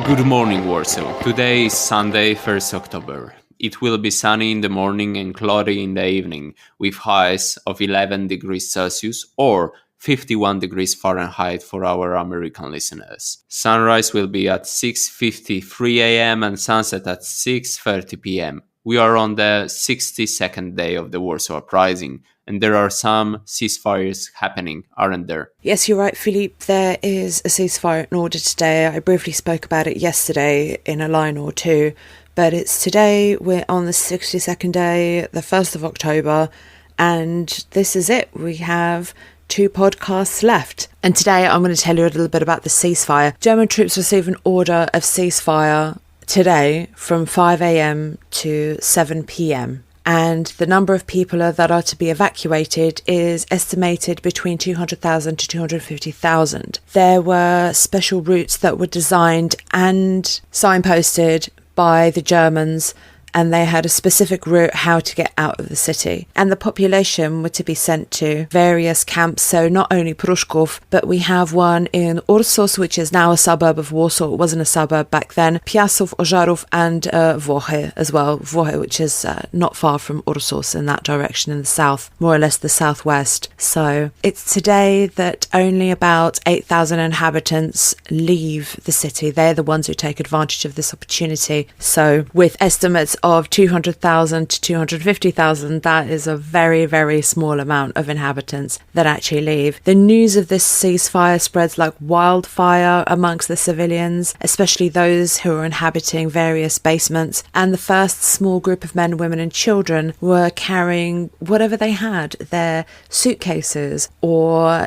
Good morning, Warsaw. Today is Sunday, 1st October. It will be sunny in the morning and cloudy in the evening, with highs of 11 degrees Celsius or 51 degrees Fahrenheit for our American listeners. Sunrise will be at 6:53 a.m. and sunset at 6:30 p.m. We are on the 62nd day of the Warsaw Uprising, and there are some ceasefires happening, aren't there? Yes, you're right, Philippe. There is a ceasefire in order today. I briefly spoke about it yesterday in a line or two, but it's today. We're on the 62nd day, the 1st of October, and this is it. We have 2 podcasts left. And today I'm going to tell you a little bit about the ceasefire. German troops receive an order of ceasefire today from 5 a.m. to 7 p.m. And the number of people that are to be evacuated is estimated between 200,000 to 250,000. There were special routes that were designed and signposted by the Germans, and they had a specific route how to get out of the city. And the population were to be sent to various camps, so not only Pruszków, but we have one in Ursus, which is now a suburb of Warsaw. It wasn't a suburb back then. Piasów, Ożarów, and Włochy as well. Włochy, which is not far from Ursus in that direction in the south, more or less the southwest. So it's today that only about 8,000 inhabitants leave the city. They're the ones who take advantage of this opportunity. So with estimates of 200,000 to 250,000, that is a very, very small amount of inhabitants that actually leave. The news of this ceasefire spreads like wildfire amongst the civilians, especially those who are inhabiting various basements. And the first small group of men, women and children were carrying whatever they had, their suitcases or,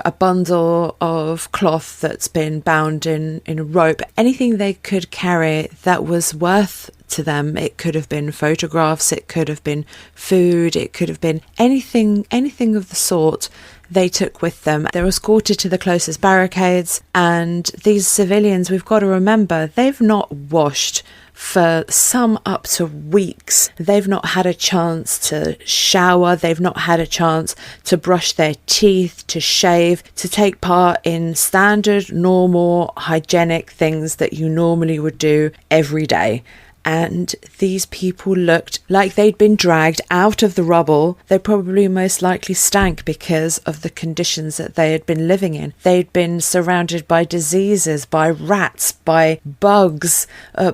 a bundle of cloth that's been bound in rope, anything they could carry that was worth to them. It could have been photographs, it could have been food, it could have been anything of the sort they took with them. They were escorted to the closest barricades, and these civilians, we've got to remember, they've not washed for some up to weeks. They've not had a chance to shower, they've not had a chance to brush their teeth, to shave, to take part in standard, normal, hygienic things that you normally would do every day. And these people looked like they'd been dragged out of the rubble. They probably most likely stank because of the conditions that they had been living in. They'd been surrounded by diseases, by rats, by bugs,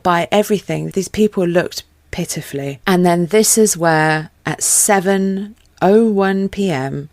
by everything. These people looked pitifully. And then this is where at 7:01 p.m.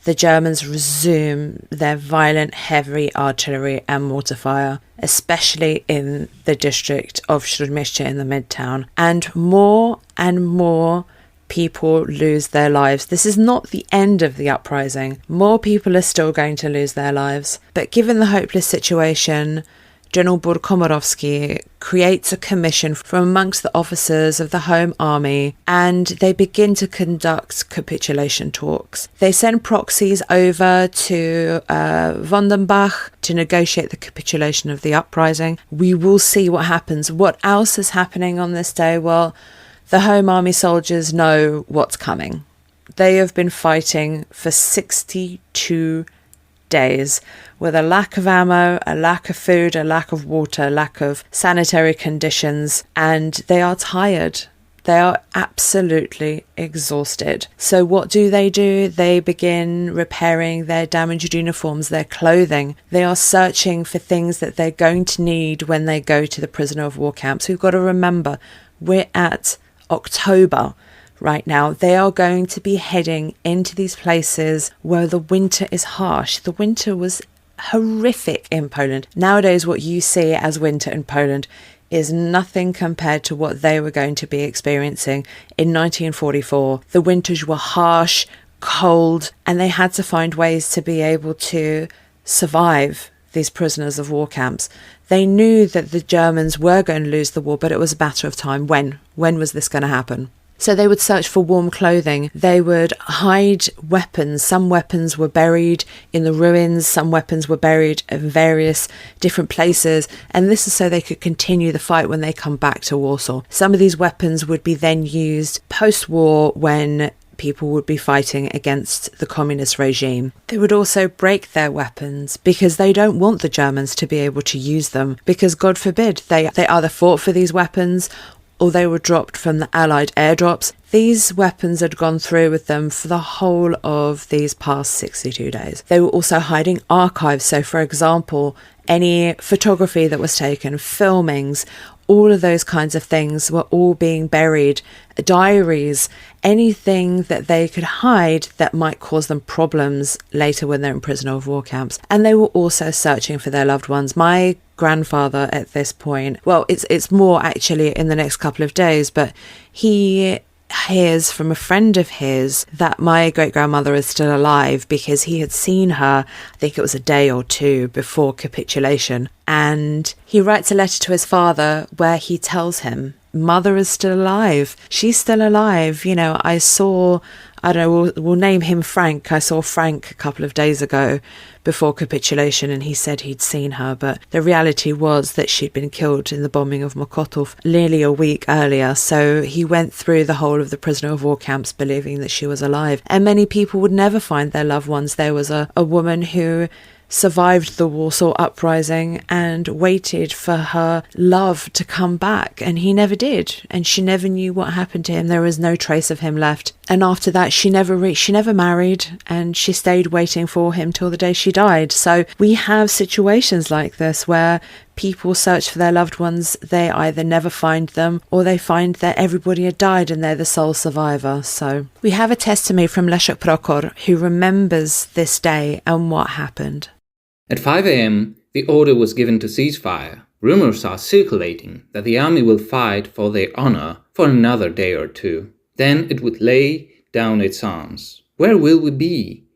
the Germans resume their violent heavy artillery and mortar fire, especially in the district of Śródmieście in the Midtown. And more people lose their lives. This is not the end of the uprising. More people are still going to lose their lives. But given the hopeless situation, General Komorowski creates a commission from amongst the officers of the Home Army, and they begin to conduct capitulation talks. They send proxies over to Vondenbach to negotiate the capitulation of the uprising. We will see what happens. What else is happening on this day? Well, the Home Army soldiers know what's coming. They have been fighting for 62 days with a lack of ammo, a lack of food, a lack of water, a lack of sanitary conditions, and they are tired. They are absolutely exhausted. So what do? They begin repairing their damaged uniforms, their clothing. They are searching for things that they're going to need when they go to the prisoner of war camps. We've got to remember, we're at October right now. They are going to be heading into these places where the winter is harsh. The winter was horrific in Poland. Nowadays, what you see as winter in Poland is nothing compared to what they were going to be experiencing in 1944. The winters were harsh, cold, and they had to find ways to be able to survive these prisoners of war camps. They knew that the Germans were going to lose the war, but it was a matter of time. When was this going to happen? So they would search for warm clothing. They would hide weapons. Some weapons were buried in the ruins. Some weapons were buried in various different places. And this is so they could continue the fight when they come back to Warsaw. Some of these weapons would be then used post-war when people would be fighting against the communist regime. They would also break their weapons because they don't want the Germans to be able to use them, because God forbid they either fought for these weapons or they were dropped from the Allied airdrops. These weapons had gone through with them for the whole of these past 62 days. They were also hiding archives. So, for example, any photography that was taken, filmings, all of those kinds of things were all being buried. Diaries, anything that they could hide that might cause them problems later when they're in prisoner of war camps. And they were also searching for their loved ones. My grandfather at this point, well, it's more actually in the next couple of days, but he hears from a friend of his that my great-grandmother is still alive because he had seen her, I think it was a day or two before capitulation, and he writes a letter to his father where he tells him, Mother is still alive. She's still alive. You know, I don't know, we'll name him Frank. I saw Frank a couple of days ago before capitulation, and he said he'd seen her, but the reality was that she'd been killed in the bombing of Mokotów nearly a week earlier. So he went through the whole of the prisoner of war camps believing that she was alive, and many people would never find their loved ones. There was a woman who survived the Warsaw Uprising and waited for her love to come back, and he never did, and she never knew what happened to him. There was no trace of him left, and after that she never married, and she stayed waiting for him till the day she died. So we have situations like this where people search for their loved ones, they either never find them or they find that everybody had died and they're the sole survivor. So we have a testimony from Leszek Prokor, who remembers this day and what happened. At 5 a.m., the order was given to ceasefire. Rumors are circulating that the army will fight for their honor for another day or two. Then it would lay down its arms. Where will we be?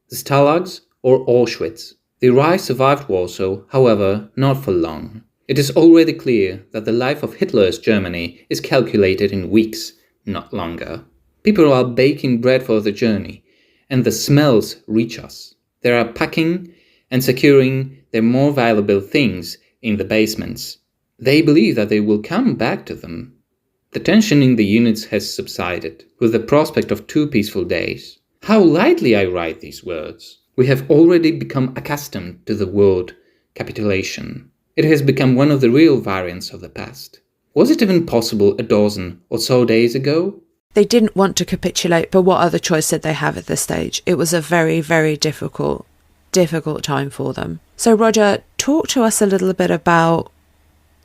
The Stalags or Auschwitz? The Reich survived Warsaw, however, not for long. It is already clear that the life of Hitler's Germany is calculated in weeks, not longer. People are baking bread for the journey, and the smells reach us. They are packing and securing their more valuable things in the basements. They believe that they will come back to them. The tension in the units has subsided, with the prospect of 2 peaceful days. How lightly I write these words. We have already become accustomed to the word capitulation. It has become one of the real variants of the past. Was it even possible a dozen or so days ago? They didn't want to capitulate, but what other choice did they have at this stage? It was a very, very difficult time for them. So Roger, talk to us a little bit about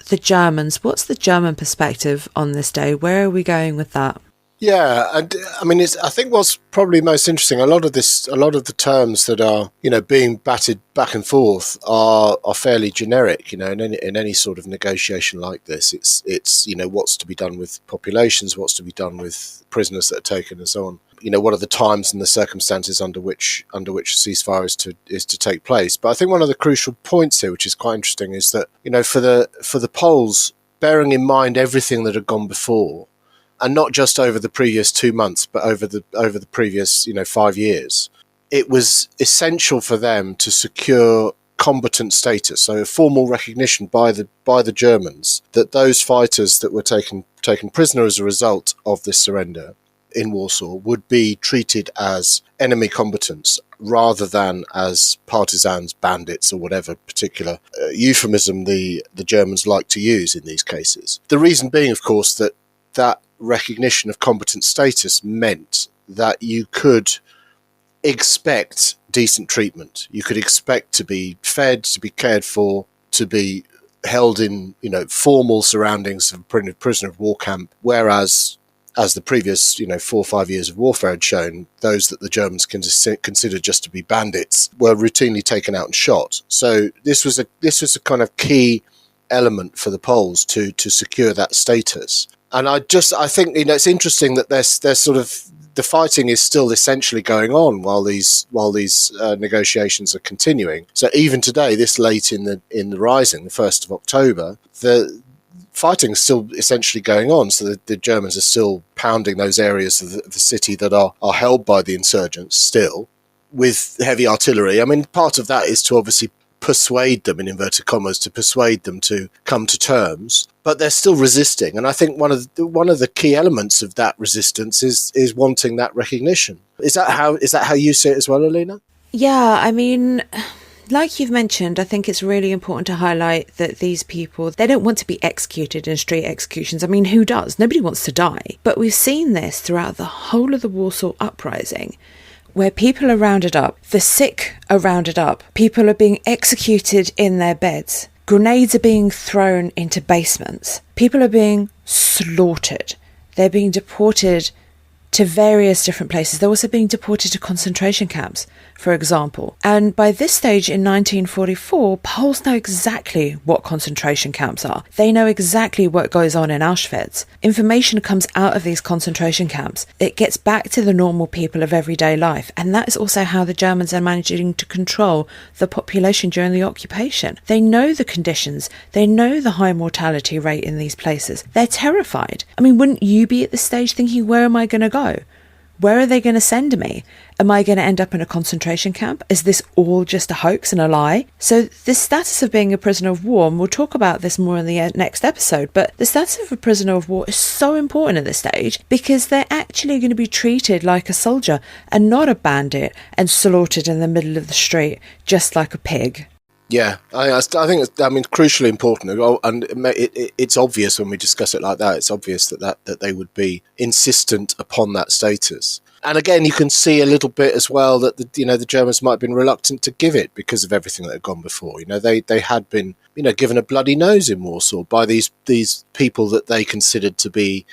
the Germans. What's the German perspective on this day? Where are we going with that? Yeah, and I mean, I think what's probably most interesting, a lot of the terms that are, being batted back and forth are fairly generic. In any sort of negotiation like this, it's what's to be done with populations, what's to be done with prisoners that are taken, and so on. What are the times and the circumstances under which ceasefire is to take place? But I think one of the crucial points here, which is quite interesting, is that for the Poles, bearing in mind everything that had gone before, and not just over the previous 2 months, but over the previous 5 years, it was essential for them to secure combatant status, so a formal recognition by the Germans that those fighters that were taken prisoner as a result of this surrender in Warsaw would be treated as enemy combatants rather than as partisans, bandits, or whatever particular euphemism the Germans like to use in these cases. The reason being, of course, that recognition of combatant status meant that you could expect decent treatment. You could expect to be fed, to be cared for, to be held in formal surroundings of a prisoner of war camp, whereas as the previous 4 or 5 years of warfare had shown, those that the Germans considered just to be bandits were routinely taken out and shot. So this was a kind of key element for the Poles to secure that status. And I think it's interesting that there's sort of the fighting is still essentially going on while these negotiations are continuing. So even today, this late in the Rising, the 1st of October, the fighting is still essentially going on. So the Germans are still pounding those areas of the city that are held by the insurgents still with heavy artillery. I mean, part of that is to obviously persuade them, in inverted commas, to persuade them to come to terms, but they're still resisting. And I think one of the key elements of that resistance is wanting that recognition. Is that how you see it as well, Alina? Yeah, I mean, like you've mentioned, I think it's really important to highlight that these people, they don't want to be executed in street executions. I mean, who does? Nobody wants to die. But we've seen this throughout the whole of the Warsaw Uprising, where people are rounded up, the sick are rounded up, people are being executed in their beds, grenades are being thrown into basements, people are being slaughtered, they're being deported to various different places. They're also being deported to concentration camps, for example. And by this stage in 1944, Poles know exactly what concentration camps are. They know exactly what goes on in Auschwitz. Information comes out of these concentration camps. It gets back to the normal people of everyday life. And that is also how the Germans are managing to control the population during the occupation. They know the conditions. They know the high mortality rate in these places. They're terrified. I mean, wouldn't you be at this stage thinking, where am I going to go? Where are they going to send me? Am I going to end up in a concentration camp? Is this all just a hoax and a lie? So the status of being a prisoner of war, and we'll talk about this more in the next episode, but the status of a prisoner of war is so important at this stage because they're actually going to be treated like a soldier and not a bandit and slaughtered in the middle of the street just like a pig. Yeah, I think it's crucially important, and it's obvious when we discuss it like that. It's obvious that they would be insistent upon that status. And again, you can see a little bit as well that the Germans might have been reluctant to give it because of everything that had gone before. They had been given a bloody nose in Warsaw by these people that they considered to be.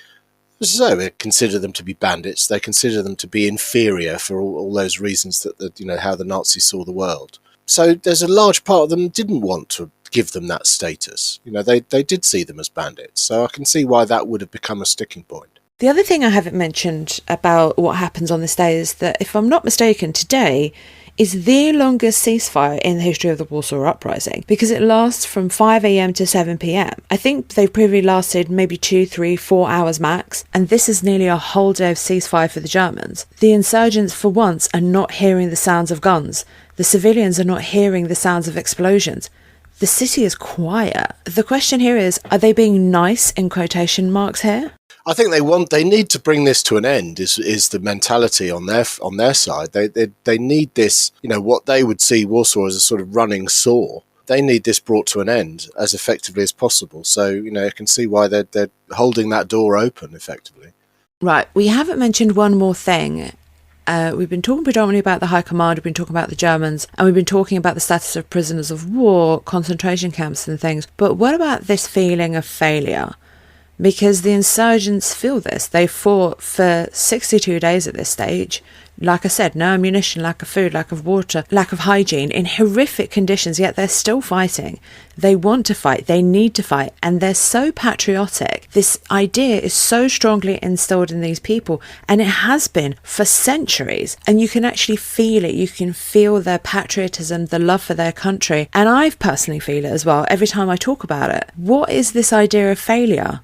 So they consider them to be bandits. They consider them to be inferior for all those reasons that how the Nazis saw the world. So there's a large part of them didn't want to give them that status. They did see them as bandits. So I can see why that would have become a sticking point. The other thing I haven't mentioned about what happens on this day is that, if I'm not mistaken, today is the longest ceasefire in the history of the Warsaw Uprising because it lasts from 5 a.m. to 7 p.m. I think they've previously lasted maybe 2, 3, 4 hours max, and this is nearly a whole day of ceasefire for the Germans. The insurgents, for once, are not hearing the sounds of guns. The civilians are not hearing the sounds of explosions. The city is quiet. The question here is, are they being nice in quotation marks here? I think they need to bring this to an end. Is the mentality on their side? They need this. What they would see Warsaw as a sort of running sore. They need this brought to an end as effectively as possible. So I can see why they're holding that door open effectively. Right. We haven't mentioned one more thing. We've been talking predominantly about the High Command, we've been talking about the Germans, and we've been talking about the status of prisoners of war, concentration camps and things. But what about this feeling of failure? Because the insurgents feel this. They fought for 62 days at this stage. Like I said, no ammunition, lack of food, lack of water, lack of hygiene, in horrific conditions, yet they're still fighting. They want to fight, they need to fight, and they're so patriotic. This idea is so strongly instilled in these people, and it has been for centuries. And you can actually feel it. You can feel their patriotism, the love for their country. And I personally feel it as well every time I talk about it. What is this idea of failure?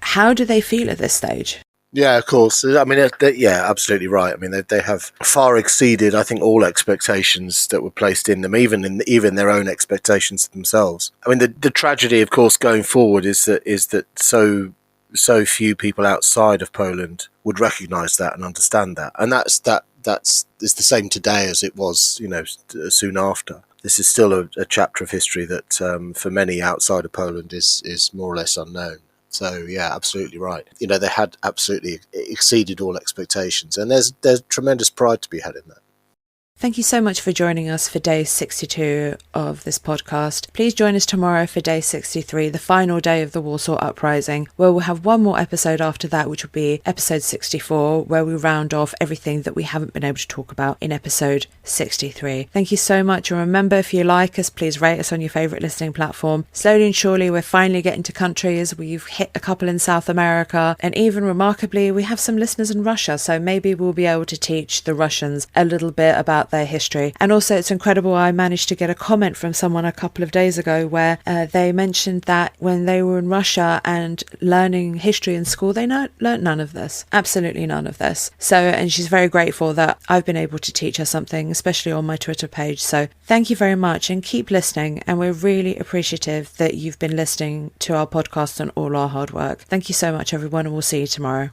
How do they feel at this stage? Yeah, of course. I mean, yeah, absolutely right. I mean, they have far exceeded, I think, all expectations that were placed in them, even their own expectations themselves. I mean, the tragedy, of course, going forward is that so few people outside of Poland would recognise that and understand that, and that's the same today as it was, soon after. This is still a chapter of history that, for many outside of Poland, is more or less unknown. So, yeah, absolutely right. They had absolutely exceeded all expectations, and there's tremendous pride to be had in that. Thank you so much for joining us for day 62 of this podcast. Please join us tomorrow for day 63, the final day of the Warsaw Uprising, where we'll have one more episode after that, which will be episode 64, where we round off everything that we haven't been able to talk about in episode 63. Thank you so much. And remember, if you like us, please rate us on your favourite listening platform. Slowly and surely, we're finally getting to countries. We've hit a couple in South America, and even remarkably, we have some listeners in Russia. So maybe we'll be able to teach the Russians a little bit about about their history. And also it's incredible, I managed to get a comment from someone a couple of days ago where they mentioned that when they were in Russia and learning history in school, they learnt none of this, absolutely none of this. So, and she's very grateful that I've been able to teach her something, especially on my Twitter page. So thank you very much, and keep listening, and we're really appreciative that you've been listening to our podcast and all our hard work. Thank you so much, everyone, and we'll see you tomorrow.